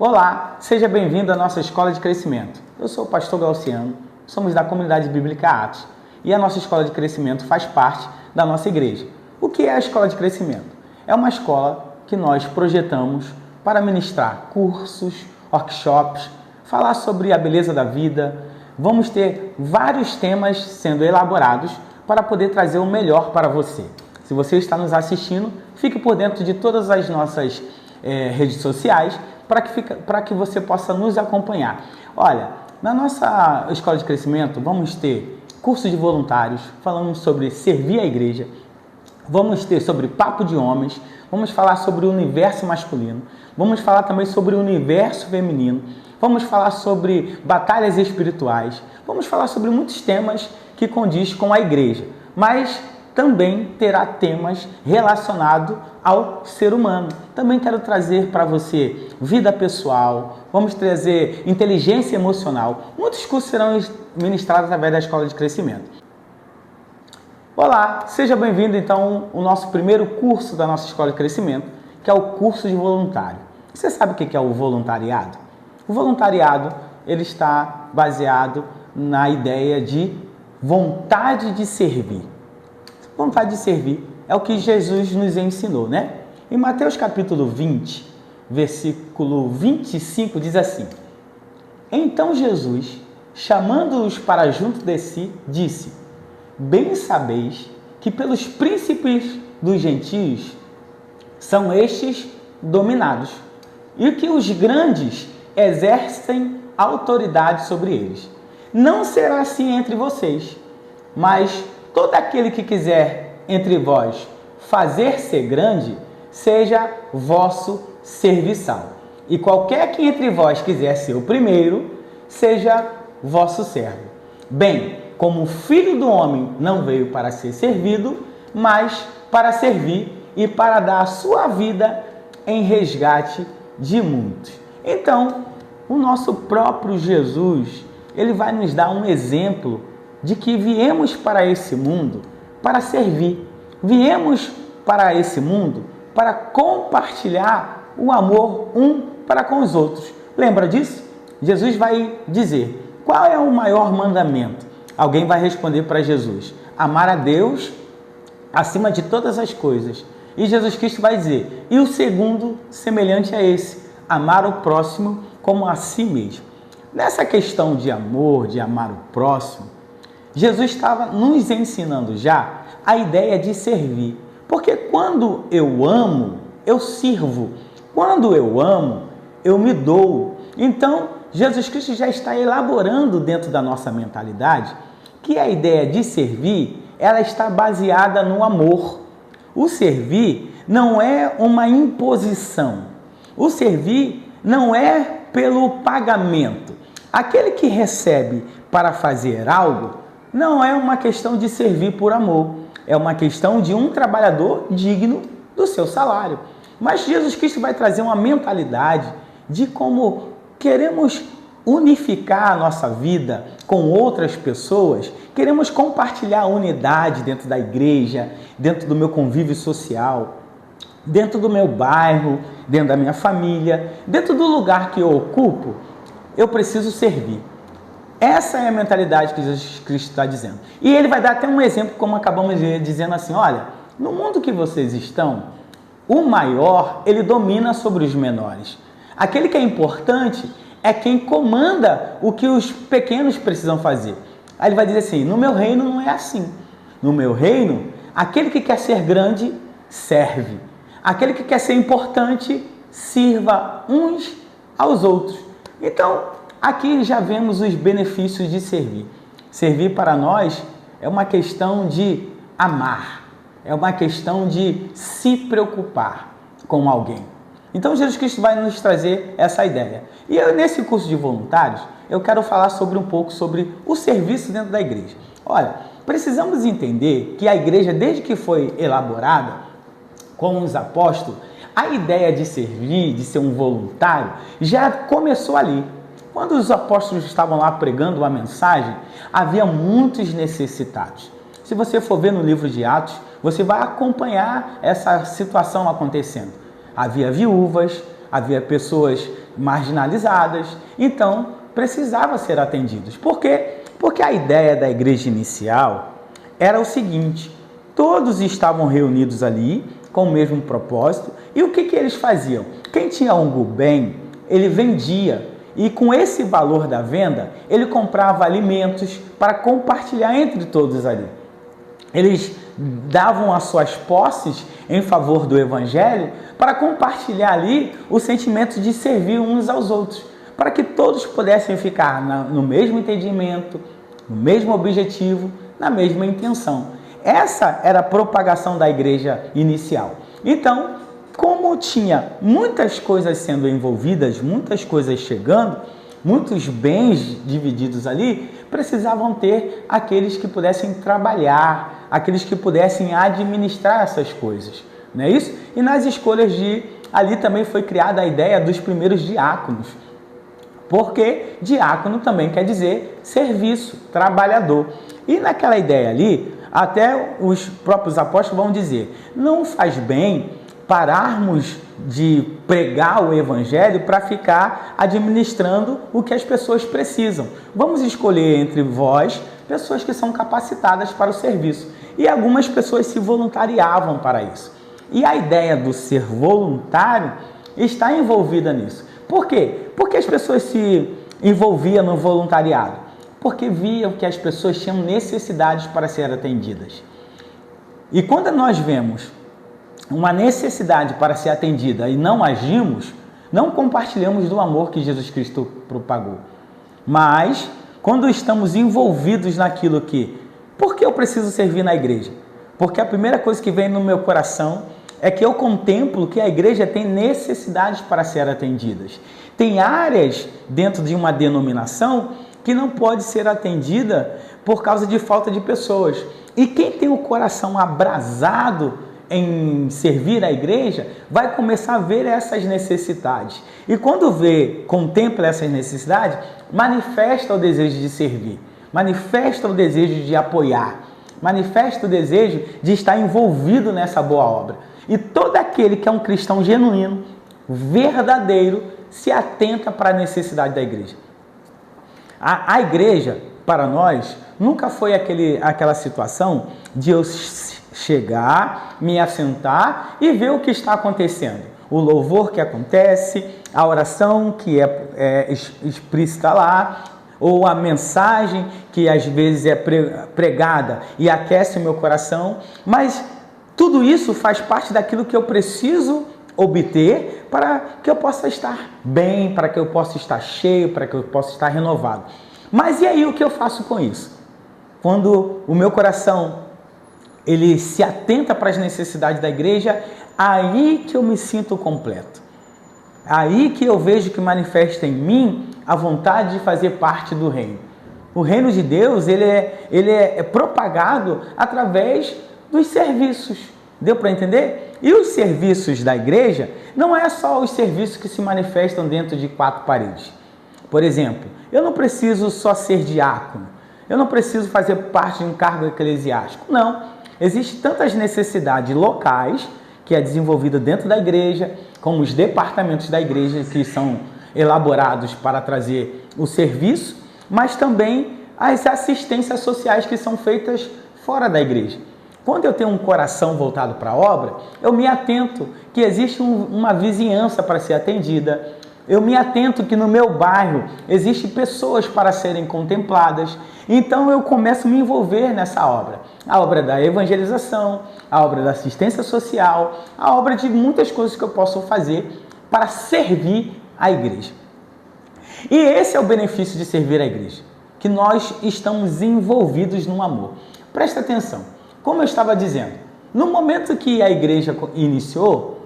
Olá, seja bem-vindo à nossa Escola de Crescimento. Eu sou o pastor Glauciano, somos da Comunidade Bíblica Atos e a nossa Escola de Crescimento faz parte da nossa igreja. O que é a Escola de Crescimento? É uma escola que nós projetamos para ministrar cursos, workshops, falar sobre a beleza da vida. Vamos ter vários temas sendo elaborados para poder trazer o melhor para você. Se você está nos assistindo, fique por dentro de todas as nossas redes sociais para que você possa nos acompanhar. Olha, na nossa Escola de Crescimento vamos ter curso de voluntários, falando sobre servir a igreja, vamos ter sobre papo de homens, vamos falar sobre o universo masculino, vamos falar também sobre o universo feminino, vamos falar sobre batalhas espirituais, vamos falar sobre muitos temas que condiz com a igreja, mas também terá temas relacionados ao ser humano. Também quero trazer para você vida pessoal, vamos trazer inteligência emocional. Muitos cursos serão ministrados através da Escola de Crescimento. Olá, seja bem-vindo então ao nosso primeiro curso da nossa Escola de Crescimento, que é o curso de voluntário. Você sabe o que é o voluntariado? O voluntariado ele está baseado na ideia de vontade de servir. Vontade de servir é o que Jesus nos ensinou, né? Em Mateus capítulo 20, versículo 25, diz assim: Então Jesus, chamando-os para junto de si, disse: Bem sabeis que pelos príncipes dos gentios são estes dominados, e que os grandes exercem autoridade sobre eles. Não será assim entre vocês, mas todo aquele que quiser entre vós fazer-se grande, seja vosso serviçal. E qualquer que entre vós quiser ser o primeiro, seja vosso servo. Bem, como o Filho do Homem não veio para ser servido, mas para servir e para dar a sua vida em resgate de muitos. Então, o nosso próprio Jesus, ele vai nos dar um exemplo de que viemos para esse mundo para servir. Viemos para esse mundo para compartilhar o amor um para com os outros. Lembra disso? Jesus vai dizer: qual é o maior mandamento? Alguém vai responder para Jesus: amar a Deus acima de todas as coisas. E Jesus Cristo vai dizer: e o segundo, semelhante a esse, amar o próximo como a si mesmo. Nessa questão de amor, de amar o próximo, Jesus estava nos ensinando já a ideia de servir. Porque quando eu amo, eu sirvo. Quando eu amo, eu me dou. Então, Jesus Cristo já está elaborando dentro da nossa mentalidade que a ideia de servir, ela está baseada no amor. O servir não é uma imposição. O servir não é pelo pagamento. Aquele que recebe para fazer algo não é uma questão de servir por amor. É uma questão de um trabalhador digno do seu salário. Mas Jesus Cristo vai trazer uma mentalidade de como queremos unificar a nossa vida com outras pessoas, queremos compartilhar a unidade dentro da igreja, dentro do meu convívio social, dentro do meu bairro, dentro da minha família, dentro do lugar que eu ocupo, eu preciso servir. Essa é a mentalidade que Jesus Cristo está dizendo. E ele vai dar até um exemplo, como acabamos de ver, dizendo assim: olha, no mundo que vocês estão, o maior, ele domina sobre os menores. Aquele que é importante é quem comanda o que os pequenos precisam fazer. Aí ele vai dizer assim: no meu reino não é assim. No meu reino, aquele que quer ser grande, serve. Aquele que quer ser importante, sirva uns aos outros. Então, aqui já vemos os benefícios de servir. Servir para nós é uma questão de amar, é uma questão de se preocupar com alguém. Então Jesus Cristo vai nos trazer essa ideia. E nesse curso de voluntários, eu quero falar um pouco sobre o serviço dentro da igreja. Olha, precisamos entender que a igreja, desde que foi elaborada com os apóstolos, a ideia de servir, de ser um voluntário, já começou ali. Quando os apóstolos estavam lá pregando uma mensagem, havia muitos necessitados. Se você for ver no livro de Atos, você vai acompanhar essa situação acontecendo. Havia viúvas, havia pessoas marginalizadas, então precisava ser atendidos. Por quê? Porque a ideia da igreja inicial era o seguinte: todos estavam reunidos ali com o mesmo propósito, e o que eles faziam? Quem tinha algo bem, ele vendia, e com esse valor da venda, ele comprava alimentos para compartilhar entre todos ali. Eles davam as suas posses em favor do evangelho para compartilhar ali o sentimento de servir uns aos outros, para que todos pudessem ficar no mesmo entendimento, no mesmo objetivo, na mesma intenção. Essa era a propagação da igreja inicial. Então, como tinha muitas coisas sendo envolvidas, muitas coisas chegando, muitos bens divididos ali, precisavam ter aqueles que pudessem trabalhar, aqueles que pudessem administrar essas coisas, não é isso? E nas escolhas ali também foi criada a ideia dos primeiros diáconos, porque diácono também quer dizer serviço, trabalhador. E naquela ideia ali, até os próprios apóstolos vão dizer: não faz bem pararmos de pregar o evangelho para ficar administrando o que as pessoas precisam. Vamos escolher entre vós pessoas que são capacitadas para o serviço. E algumas pessoas se voluntariavam para isso. E a ideia do ser voluntário está envolvida nisso. Por quê? Porque as pessoas se envolviam no voluntariado? Porque viam que as pessoas tinham necessidades para ser atendidas. E quando nós vemos uma necessidade para ser atendida e não agimos, não compartilhamos do amor que Jesus Cristo propagou. Mas, quando estamos envolvidos naquilo por que eu preciso servir na igreja? Porque a primeira coisa que vem no meu coração é que eu contemplo que a igreja tem necessidades para ser atendidas. Tem áreas dentro de uma denominação que não pode ser atendida por causa de falta de pessoas. E quem tem o coração abrasado em servir a igreja, vai começar a ver essas necessidades. E quando contempla essas necessidades, manifesta o desejo de servir, manifesta o desejo de apoiar, manifesta o desejo de estar envolvido nessa boa obra. E todo aquele que é um cristão genuíno, verdadeiro, se atenta para a necessidade da igreja. A igreja, para nós, nunca foi aquela situação de eu chegar, me assentar e ver o que está acontecendo. O louvor que acontece, a oração que é explícita lá, ou a mensagem que às vezes é pregada e aquece o meu coração, mas tudo isso faz parte daquilo que eu preciso obter para que eu possa estar bem, para que eu possa estar cheio, para que eu possa estar renovado. Mas e aí o que eu faço com isso? Quando o meu coração ele se atenta para as necessidades da igreja, aí que eu me sinto completo. Aí que eu vejo que manifesta em mim a vontade de fazer parte do reino. O reino de Deus, ele é propagado através dos serviços. Deu para entender? E os serviços da igreja não é só os serviços que se manifestam dentro de quatro paredes. Por exemplo, eu não preciso só ser diácono. Eu não preciso fazer parte de um cargo eclesiástico. Não. Existem tantas necessidades locais que é desenvolvida dentro da igreja, como os departamentos da igreja que são elaborados para trazer o serviço, mas também as assistências sociais que são feitas fora da igreja. Quando eu tenho um coração voltado para a obra, eu me atento que existe uma vizinhança para ser atendida, eu me atento que no meu bairro existem pessoas para serem contempladas, então eu começo a me envolver nessa obra. A obra da evangelização, a obra da assistência social, a obra de muitas coisas que eu posso fazer para servir a igreja. E esse é o benefício de servir a igreja, que nós estamos envolvidos no amor. Presta atenção, como eu estava dizendo, no momento que a igreja iniciou,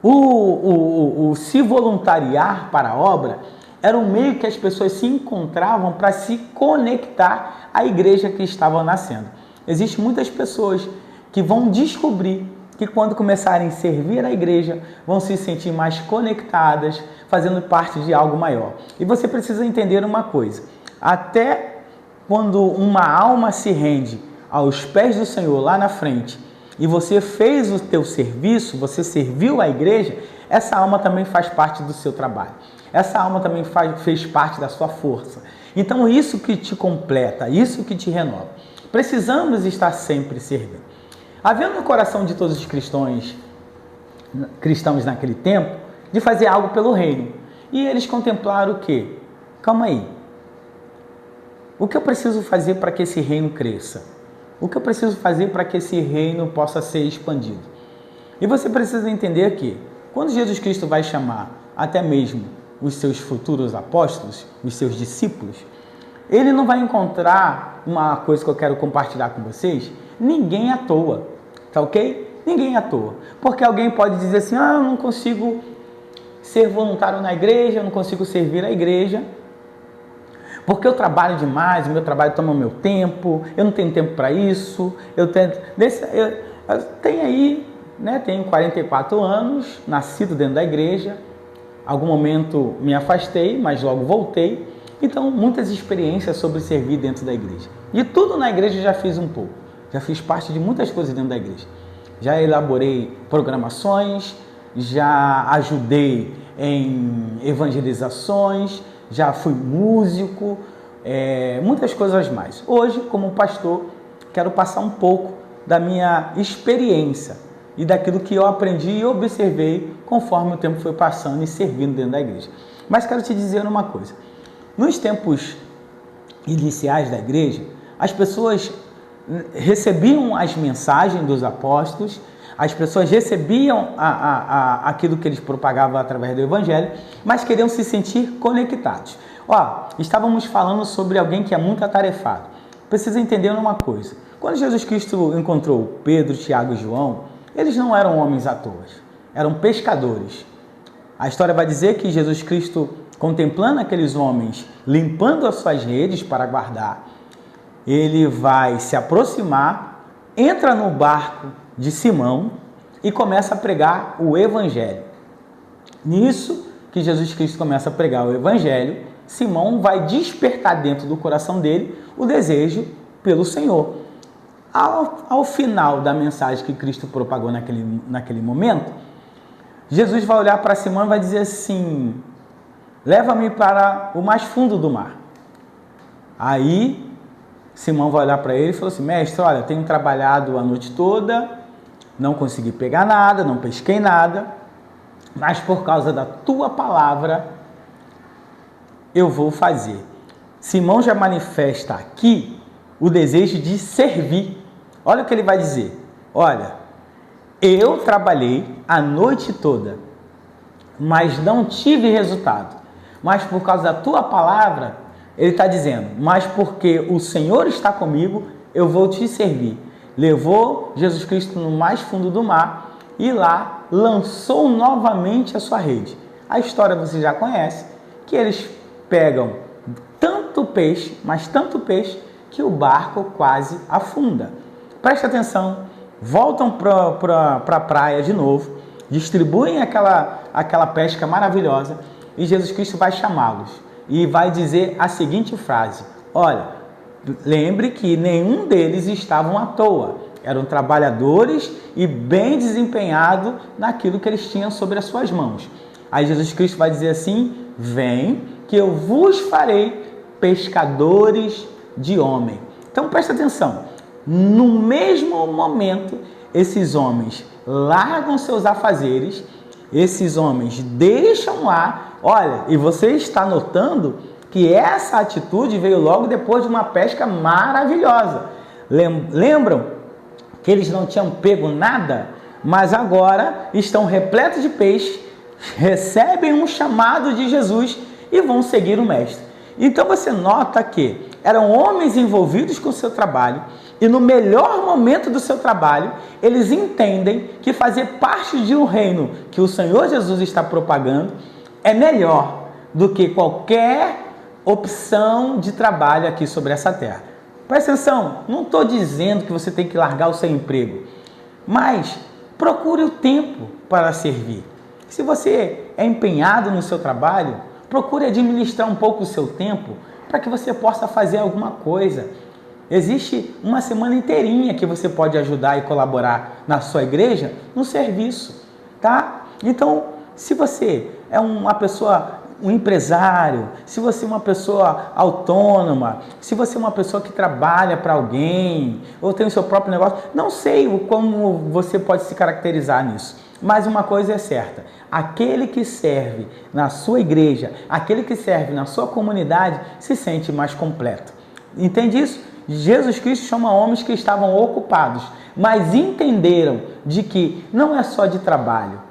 o se voluntariar para a obra era um meio que as pessoas se encontravam para se conectar à igreja que estava nascendo. Existem muitas pessoas que vão descobrir que quando começarem a servir a igreja, vão se sentir mais conectadas, fazendo parte de algo maior. E você precisa entender uma coisa, até quando uma alma se rende aos pés do Senhor lá na frente, e você fez o teu serviço, você serviu a igreja, essa alma também faz parte do seu trabalho. Essa alma também fez parte da sua força. Então, isso que te completa, isso que te renova. Precisamos estar sempre servindo. Havendo no coração de todos os cristãos naquele tempo, de fazer algo pelo reino. E eles contemplaram o quê? Calma aí. O que eu preciso fazer para que esse reino cresça? O que eu preciso fazer para que esse reino possa ser expandido? E você precisa entender que, quando Jesus Cristo vai chamar até mesmo os seus futuros apóstolos, os seus discípulos, ele não vai encontrar uma coisa que eu quero compartilhar com vocês, ninguém à toa, tá ok? Ninguém à toa. Porque alguém pode dizer assim, eu não consigo ser voluntário na igreja, eu não consigo servir a igreja, porque eu trabalho demais, o meu trabalho toma o meu tempo, eu não tenho tempo para isso, eu tenho aí, né, tenho 44 anos, nascido dentro da igreja, algum momento me afastei, mas logo voltei, então muitas experiências sobre servir dentro da igreja. De tudo na igreja eu já fiz um pouco, já fiz parte de muitas coisas dentro da igreja. Já elaborei programações, já ajudei em evangelizações, já fui músico, muitas coisas mais. Hoje, como pastor, quero passar um pouco da minha experiência e daquilo que eu aprendi e observei conforme o tempo foi passando e servindo dentro da igreja. Mas quero te dizer uma coisa. Nos tempos iniciais da igreja, as pessoas recebiam as mensagens dos apóstolos, as pessoas recebiam aquilo que eles propagavam através do evangelho, mas queriam se sentir conectados. Estávamos falando sobre alguém que é muito atarefado. Precisa entender uma coisa. Quando Jesus Cristo encontrou Pedro, Tiago e João, eles não eram homens à toa, eram pescadores. A história vai dizer que Jesus Cristo, contemplando aqueles homens, limpando as suas redes para guardar, ele vai se aproximar, entra no barco de Simão e começa a pregar o evangelho. Nisso que Jesus Cristo começa a pregar o evangelho, Simão vai despertar dentro do coração dele o desejo pelo Senhor. Ao final da mensagem que Cristo propagou naquele momento, Jesus vai olhar para Simão e vai dizer assim, leva-me para o mais fundo do mar. Aí Simão vai olhar para ele e falou assim, mestre, olha, tenho trabalhado a noite toda, não consegui pegar nada, não pesquei nada, mas por causa da tua palavra, eu vou fazer. Simão já manifesta aqui o desejo de servir. Olha o que ele vai dizer. Olha, eu trabalhei a noite toda, mas não tive resultado. Mas por causa da tua palavra, ele está dizendo, mas porque o Senhor está comigo, eu vou te servir. Levou Jesus Cristo no mais fundo do mar e lá lançou novamente a sua rede. A história você já conhece, que eles pegam tanto peixe, mas tanto peixe, que o barco quase afunda. Presta atenção, voltam para a praia de novo, distribuem aquela pesca maravilhosa e Jesus Cristo vai chamá-los e vai dizer a seguinte frase, olha, lembre que nenhum deles estavam à toa, eram trabalhadores e bem desempenhados naquilo que eles tinham sobre as suas mãos. Aí Jesus Cristo vai dizer assim, vem que eu vos farei pescadores de homem. Então presta atenção, no mesmo momento, esses homens largam seus afazeres, esses homens deixam lá, olha, e você está notando que essa atitude veio logo depois de uma pesca maravilhosa. Lembram que eles não tinham pego nada, mas agora estão repletos de peixe, recebem um chamado de Jesus e vão seguir o mestre. Então você nota que eram homens envolvidos com o seu trabalho e no melhor momento do seu trabalho, eles entendem que fazer parte de um reino que o Senhor Jesus está propagando é melhor do que qualquer opção de trabalho aqui sobre essa terra. Presta atenção, não estou dizendo que você tem que largar o seu emprego, mas procure o tempo para servir. Se você é empenhado no seu trabalho, procure administrar um pouco o seu tempo para que você possa fazer alguma coisa. Existe uma semana inteirinha que você pode ajudar e colaborar na sua igreja no serviço, tá? Então, se você é uma pessoa um empresário, se você é uma pessoa autônoma, se você é uma pessoa que trabalha para alguém, ou tem o seu próprio negócio, não sei como você pode se caracterizar nisso, mas uma coisa é certa, aquele que serve na sua igreja, aquele que serve na sua comunidade, se sente mais completo. Entende isso? Jesus Cristo chama homens que estavam ocupados, mas entenderam de que não é só de trabalho.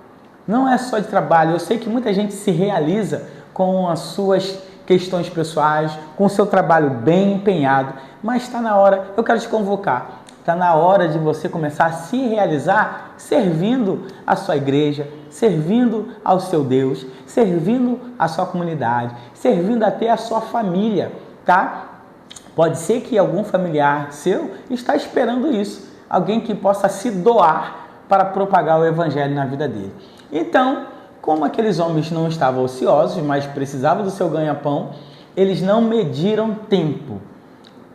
Não é só de trabalho. Eu sei que muita gente se realiza com as suas questões pessoais, com o seu trabalho bem empenhado, mas está na hora, eu quero te convocar, está na hora de você começar a se realizar servindo a sua igreja, servindo ao seu Deus, servindo a sua comunidade, servindo até a sua família, tá? Pode ser que algum familiar seu está esperando isso, alguém que possa se doar para propagar o evangelho na vida dele. Então, como aqueles homens não estavam ociosos, mas precisavam do seu ganha-pão, eles não mediram tempo,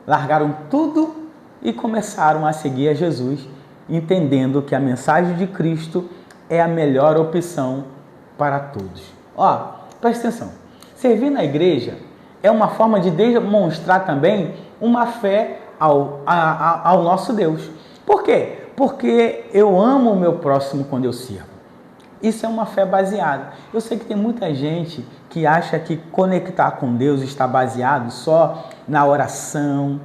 largaram tudo e começaram a seguir a Jesus, entendendo que a mensagem de Cristo é a melhor opção para todos. Ó, presta atenção, servir na igreja é uma forma de demonstrar também uma fé ao nosso Deus. Por quê? Porque eu amo o meu próximo quando eu sirvo. Isso é uma fé baseada. Eu sei que tem muita gente que acha que conectar com Deus está baseado só na oração,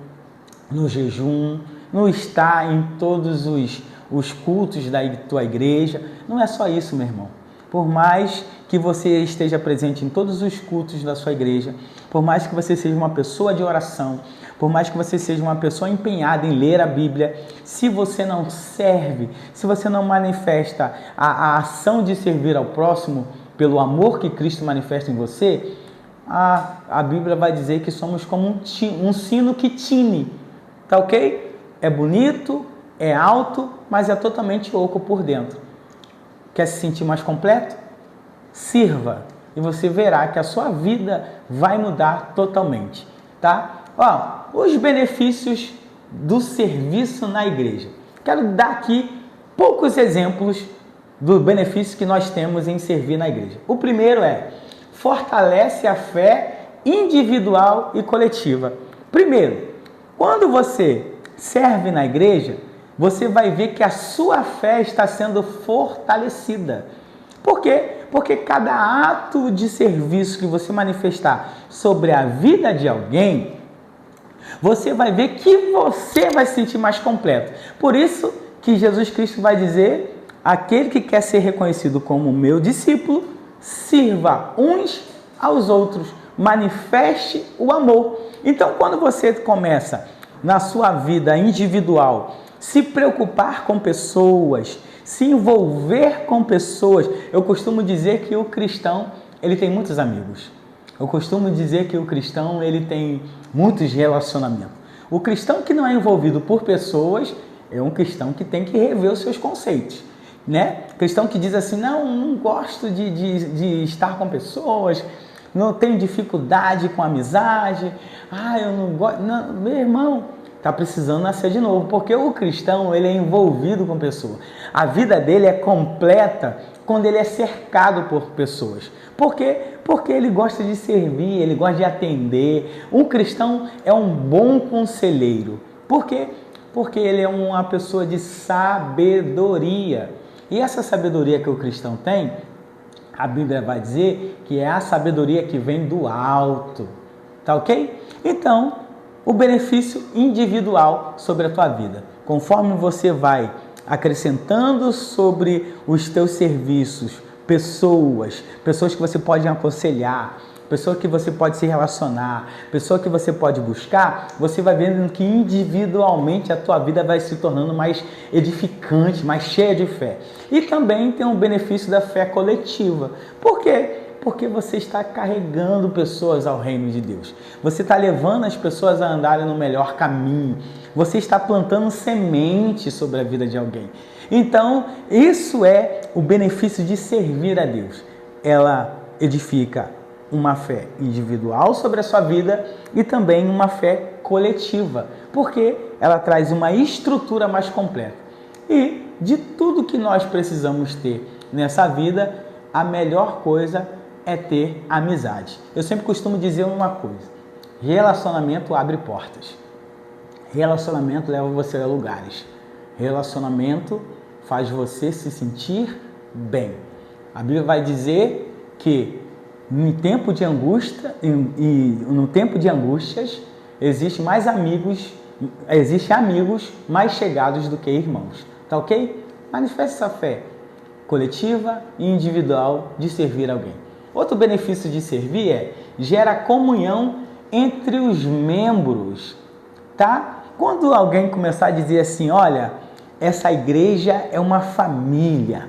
no jejum, no estar em todos os cultos da tua igreja. Não é só isso, meu irmão. Por mais que você esteja presente em todos os cultos da sua igreja, por mais que você seja uma pessoa de oração, por mais que você seja uma pessoa empenhada em ler a Bíblia, se você não serve, se você não manifesta a ação de servir ao próximo pelo amor que Cristo manifesta em você, a Bíblia vai dizer que somos como um sino que tine, tá ok? É bonito, é alto, mas é totalmente oco por dentro. Quer se sentir mais completo? Sirva e você verá que a sua vida vai mudar totalmente, tá? Ó, os benefícios do serviço na igreja. Quero dar aqui poucos exemplos do benefício que nós temos em servir na igreja. O primeiro é, fortalece a fé individual e coletiva. Primeiro, quando você serve na igreja, você vai ver que a sua fé está sendo fortalecida. Por quê? Porque cada ato de serviço que você manifestar sobre a vida de alguém, você vai ver que você vai se sentir mais completo. Por isso que Jesus Cristo vai dizer, aquele que quer ser reconhecido como meu discípulo, sirva uns aos outros, manifeste o amor. Então, quando você começa na sua vida individual, se preocupar com pessoas, se envolver com pessoas. Eu costumo dizer que o cristão, ele tem muitos amigos. Eu costumo dizer que o cristão, ele tem muitos relacionamentos. O cristão que não é envolvido por pessoas é um cristão que tem que rever os seus conceitos, né? Cristão que diz assim, não gosto de estar com pessoas, não tenho dificuldade com amizade, eu não gosto... Não, meu irmão, está precisando nascer de novo, porque o cristão, ele é envolvido com pessoas. A vida dele é completa quando ele é cercado por pessoas. Por quê? Porque ele gosta de servir, ele gosta de atender. Um cristão é um bom conselheiro. Por quê? Porque ele é uma pessoa de sabedoria. E essa sabedoria que o cristão tem, a Bíblia vai dizer que é a sabedoria que vem do alto. Tá ok? Então, o benefício individual sobre a tua vida. Conforme você vai acrescentando sobre os teus serviços, pessoas que você pode aconselhar, pessoas que você pode se relacionar, pessoas que você pode buscar, você vai vendo que individualmente a tua vida vai se tornando mais edificante, mais cheia de fé. E também tem o benefício da fé coletiva. Por quê? Porque você está carregando pessoas ao reino de Deus. Você está levando as pessoas a andarem no melhor caminho. Você está plantando semente sobre a vida de alguém. Então, isso é o benefício de servir a Deus. Ela edifica uma fé individual sobre a sua vida e também uma fé coletiva, porque ela traz uma estrutura mais completa. E de tudo que nós precisamos ter nessa vida, a melhor coisa é ter amizade. Eu sempre costumo dizer uma coisa: relacionamento abre portas. Relacionamento leva você a lugares. Relacionamento faz você se sentir bem. A Bíblia vai dizer que no tempo de angústia e no tempo de angústias existe amigos mais chegados do que irmãos. Tá ok? Manifeste essa fé coletiva e individual de servir alguém. Outro benefício de servir é gera comunhão entre os membros, tá? Quando alguém começar a dizer assim, olha, essa igreja é uma família,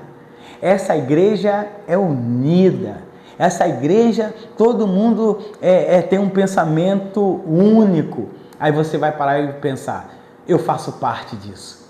essa igreja é unida, essa igreja, todo mundo tem um pensamento único. Aí você vai parar e pensar, eu faço parte disso,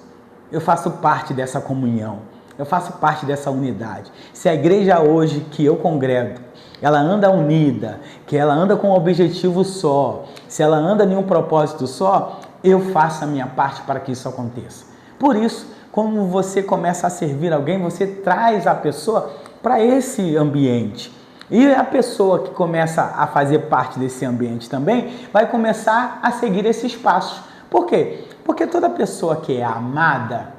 eu faço parte dessa comunhão, eu faço parte dessa unidade. Se a igreja hoje que eu congrego, ela anda unida, que ela anda com um objetivo só, se ela anda em um propósito só, eu faço a minha parte para que isso aconteça. Por isso, quando você começa a servir alguém, você traz a pessoa para esse ambiente. E a pessoa que começa a fazer parte desse ambiente também vai começar a seguir esses passos. Por quê? Porque toda pessoa que é amada,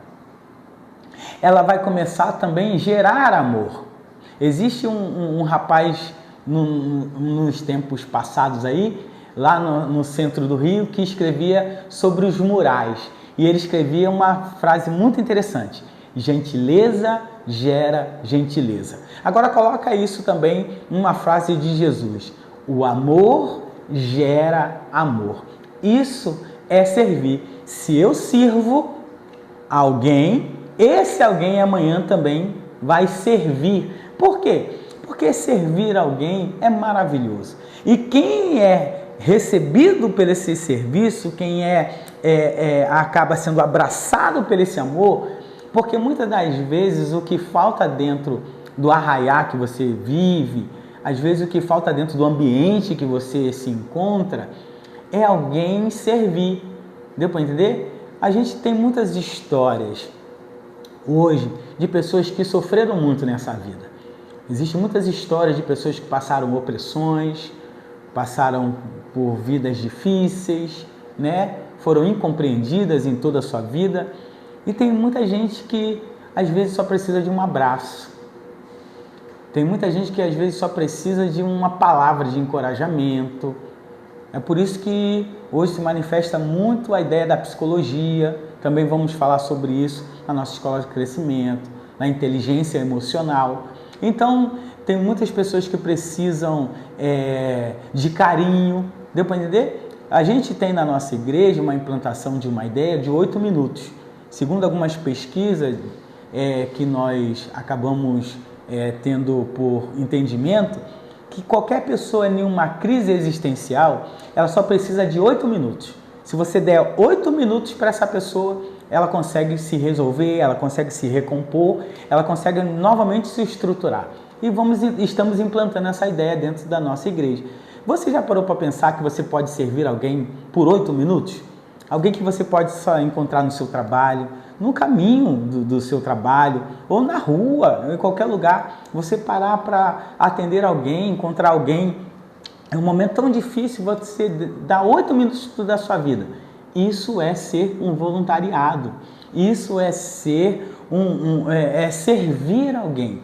ela vai começar também a gerar amor. Existe um rapaz nos tempos passados aí, lá no centro do Rio, que escrevia sobre os murais. E ele escrevia uma frase muito interessante: gentileza gera gentileza. Agora coloca isso também numa frase de Jesus: o amor gera amor. Isso é servir. Se eu sirvo alguém, esse alguém amanhã também vai servir. Por quê? Porque servir alguém é maravilhoso. E quem é recebido por esse serviço, quem acaba sendo abraçado por esse amor, porque muitas das vezes o que falta dentro do arraiá que você vive, às vezes o que falta dentro do ambiente que você se encontra, é alguém servir. Deu para entender? A gente tem muitas histórias hoje de pessoas que sofreram muito nessa vida. Existem muitas histórias de pessoas que passaram opressões, passaram por vidas difíceis, né? Foram incompreendidas em toda a sua vida. E tem muita gente que às vezes só precisa de um abraço. Tem muita gente que às vezes só precisa de uma palavra de encorajamento. É por isso que hoje se manifesta muito a ideia da psicologia. Também vamos falar sobre isso na nossa escola de crescimento, na inteligência emocional. Então, tem muitas pessoas que precisam de carinho. Deu para entender? A gente tem na nossa igreja uma implantação de uma ideia de 8 minutos. Segundo algumas pesquisas que nós acabamos tendo por entendimento, que qualquer pessoa em uma crise existencial, ela só precisa de 8 minutos. Se você der 8 minutos para essa pessoa, ela consegue se resolver, ela consegue se recompor, ela consegue novamente se estruturar. E estamos implantando essa ideia dentro da nossa igreja. Você já parou para pensar que você pode servir alguém por 8 minutos? Alguém que você pode só encontrar no seu trabalho, no caminho do seu trabalho, ou na rua, em qualquer lugar. Você parar para atender alguém, encontrar alguém. É um momento tão difícil, você dá 8 minutos da sua vida. Isso é ser um voluntariado. Isso é ser servir alguém.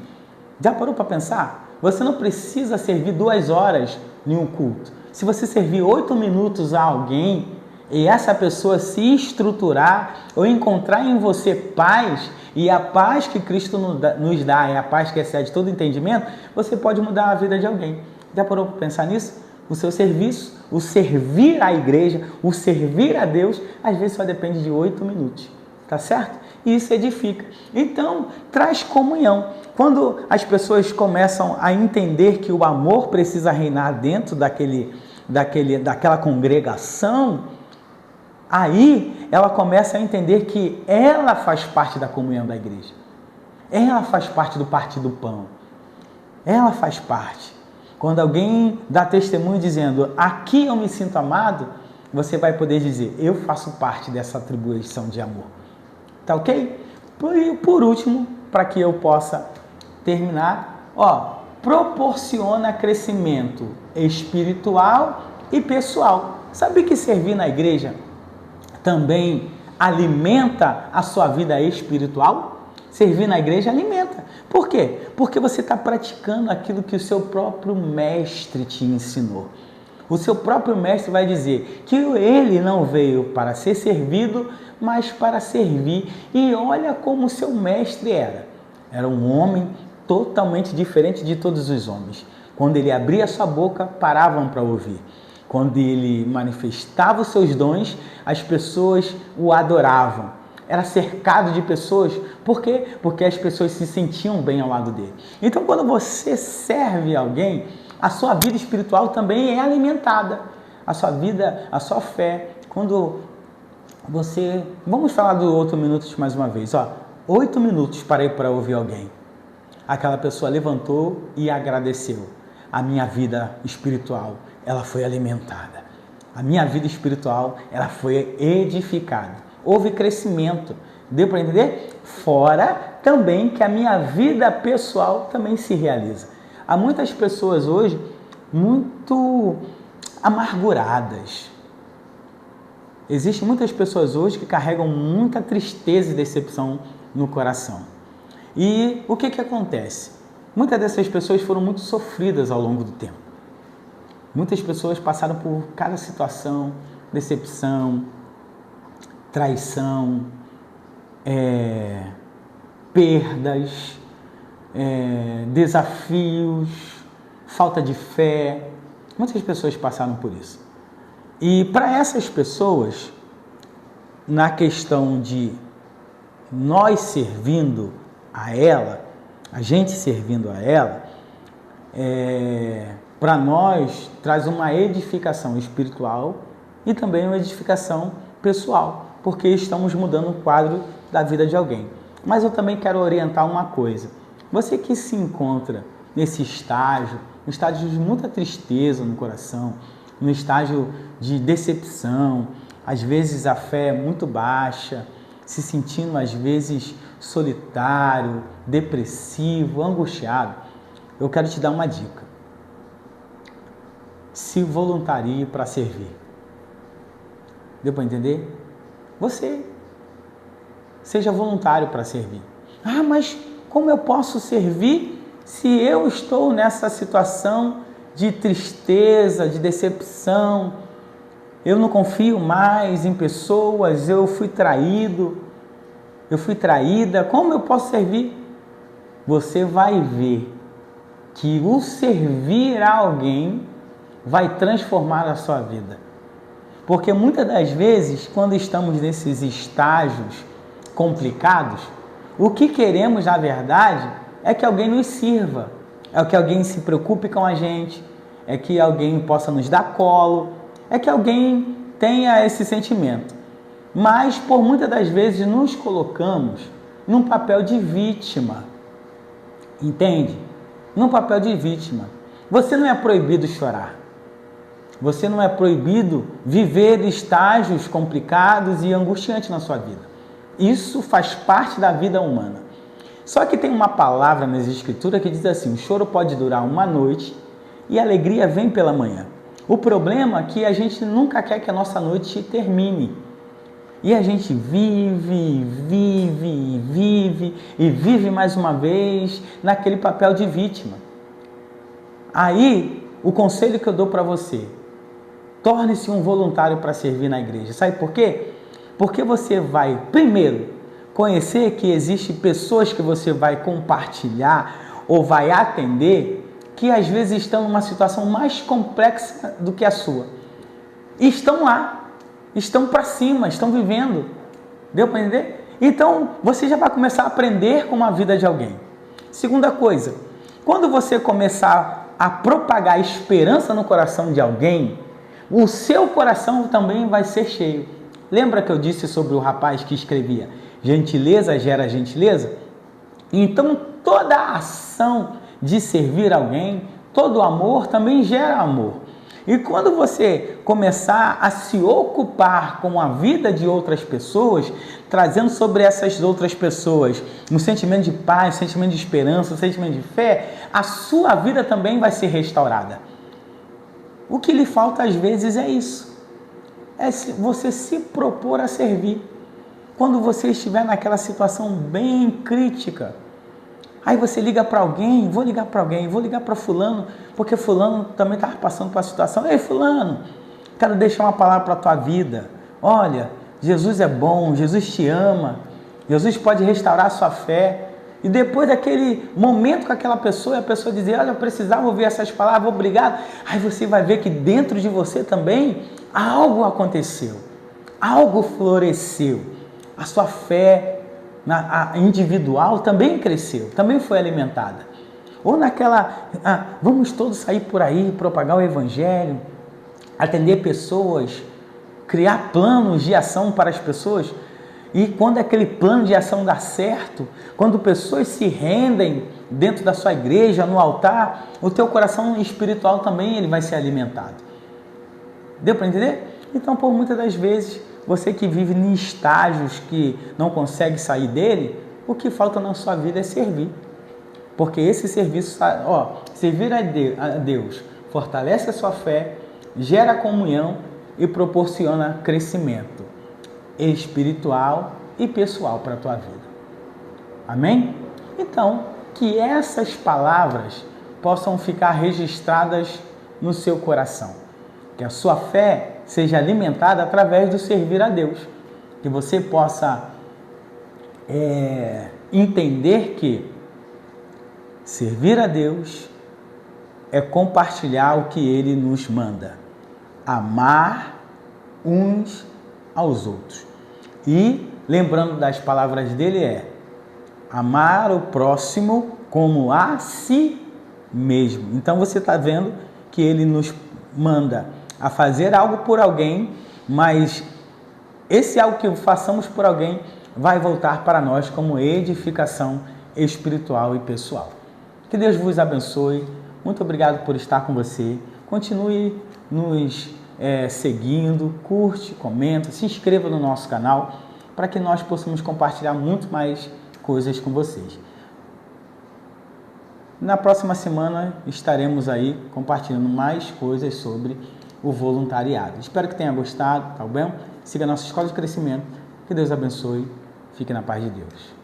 Já parou para pensar? Você não precisa servir 2 horas em um culto. Se você servir 8 minutos a alguém e essa pessoa se estruturar ou encontrar em você paz, e a paz que Cristo nos dá é a paz que excede todo entendimento, você pode mudar a vida de alguém. Já parou para pensar nisso? O seu serviço, o servir à igreja, o servir a Deus, às vezes só depende de 8 minutos. Tá certo? E isso edifica. Então, traz comunhão. Quando as pessoas começam a entender que o amor precisa reinar dentro daquela congregação, aí ela começa a entender que ela faz parte da comunhão da igreja. Ela faz parte do partir do pão. Ela faz parte. Quando alguém dá testemunho dizendo, aqui eu me sinto amado, você vai poder dizer, eu faço parte dessa atribuição de amor. Tá ok? Por último, para que eu possa terminar, proporciona crescimento espiritual e pessoal. Sabe que servir na igreja também alimenta a sua vida espiritual? Servir na igreja alimenta. Por quê? Porque você está praticando aquilo que o seu próprio mestre te ensinou. O seu próprio mestre vai dizer que ele não veio para ser servido, mas para servir. E olha como o seu mestre era. Era um homem totalmente diferente de todos os homens. Quando ele abria a sua boca, paravam para ouvir. Quando ele manifestava os seus dons, as pessoas o adoravam. Era cercado de pessoas. Por quê? Porque as pessoas se sentiam bem ao lado dele. Então, quando você serve alguém, a sua vida espiritual também é alimentada. A sua vida, a sua fé. Quando você... Vamos falar do 8 minutos mais uma vez. 8 minutos parei para ouvir alguém. Aquela pessoa levantou e agradeceu. A minha vida espiritual, ela foi alimentada. A minha vida espiritual, ela foi edificada. Houve crescimento. Deu para entender? Fora também que a minha vida pessoal também se realiza. Há muitas pessoas hoje muito amarguradas. Existem muitas pessoas hoje que carregam muita tristeza e decepção no coração. E o que acontece? Muitas dessas pessoas foram muito sofridas ao longo do tempo. Muitas pessoas passaram por cada situação, decepção, traição, perdas, desafios, falta de fé. Muitas pessoas passaram por isso. E para essas pessoas, na questão de nós servindo a ela, a gente servindo a ela, para nós traz uma edificação espiritual e também uma edificação pessoal, porque estamos mudando o quadro da vida de alguém. Mas eu também quero orientar uma coisa. Você que se encontra nesse estágio, no estágio de muita tristeza no coração, no estágio de decepção, às vezes a fé é muito baixa, se sentindo às vezes solitário, depressivo, angustiado, eu quero te dar uma dica. Se voluntarie para servir. Deu para entender? Você seja voluntário para servir. Mas como eu posso servir se eu estou nessa situação de tristeza, de decepção? Eu não confio mais em pessoas, eu fui traído, eu fui traída. Como eu posso servir? Você vai ver que o servir a alguém vai transformar a sua vida. Porque muitas das vezes, quando estamos nesses estágios complicados, o que queremos, na verdade, é que alguém nos sirva, é que alguém se preocupe com a gente, é que alguém possa nos dar colo, é que alguém tenha esse sentimento. Mas, por muitas das vezes, nos colocamos num papel de vítima. Entende? Num papel de vítima. Você não é proibido chorar. Você não é proibido viver estágios complicados e angustiantes na sua vida. Isso faz parte da vida humana. Só que tem uma palavra nas Escrituras que diz assim: o choro pode durar uma noite e a alegria vem pela manhã. O problema é que a gente nunca quer que a nossa noite termine. E a gente vive mais uma vez naquele papel de vítima. Aí, o conselho que eu dou para você: torne-se um voluntário para servir na igreja. Sabe por quê? Porque você vai, primeiro, conhecer que existem pessoas que você vai compartilhar ou vai atender que às vezes estão numa situação mais complexa do que a sua. E estão lá, estão para cima, estão vivendo. Deu para entender? Então, você já vai começar a aprender com a vida de alguém. Segunda coisa, quando você começar a propagar esperança no coração de alguém, o seu coração também vai ser cheio. Lembra que eu disse sobre o rapaz que escrevia: gentileza gera gentileza? Então, toda a ação de servir alguém, todo amor também gera amor. E quando você começar a se ocupar com a vida de outras pessoas, trazendo sobre essas outras pessoas um sentimento de paz, um sentimento de esperança, um sentimento de fé, a sua vida também vai ser restaurada. O que lhe falta às vezes é isso. É você se propor a servir. Quando você estiver naquela situação bem crítica, aí você liga para alguém, vou ligar para fulano, porque fulano também está passando por uma situação. Ei, fulano, quero deixar uma palavra para a tua vida. Olha, Jesus é bom, Jesus te ama, Jesus pode restaurar a sua fé. E depois daquele momento com aquela pessoa, a pessoa dizer, olha, eu precisava ouvir essas palavras, obrigado. Aí você vai ver que dentro de você também algo aconteceu, algo floresceu. A sua fé individual também cresceu, também foi alimentada. Ou naquela, vamos todos sair por aí, propagar o evangelho, atender pessoas, criar planos de ação para as pessoas. E quando aquele plano de ação dá certo, quando pessoas se rendem dentro da sua igreja, no altar, o teu coração espiritual também ele vai ser alimentado. Deu para entender? Então, por muitas das vezes, você que vive em estágios que não consegue sair dele, o que falta na sua vida é servir. Porque esse serviço, servir a Deus, fortalece a sua fé, gera comunhão e proporciona crescimento espiritual e pessoal para a tua vida. Amém? Então, que essas palavras possam ficar registradas no seu coração. Que a sua fé seja alimentada através do servir a Deus. Que você possa entender que servir a Deus é compartilhar o que Ele nos manda. Amar uns aos outros. E, lembrando das palavras dele, amar o próximo como a si mesmo. Então você está vendo que ele nos manda a fazer algo por alguém, mas esse algo que façamos por alguém vai voltar para nós como edificação espiritual e pessoal. Que Deus vos abençoe. Muito obrigado por estar com você. Continue nos seguindo, curte, comenta, se inscreva no nosso canal para que nós possamos compartilhar muito mais coisas com vocês. Na próxima semana estaremos aí compartilhando mais coisas sobre o voluntariado. Espero que tenha gostado, tá bom? Siga a nossa Escola de Crescimento. Que Deus abençoe. Fique na paz de Deus.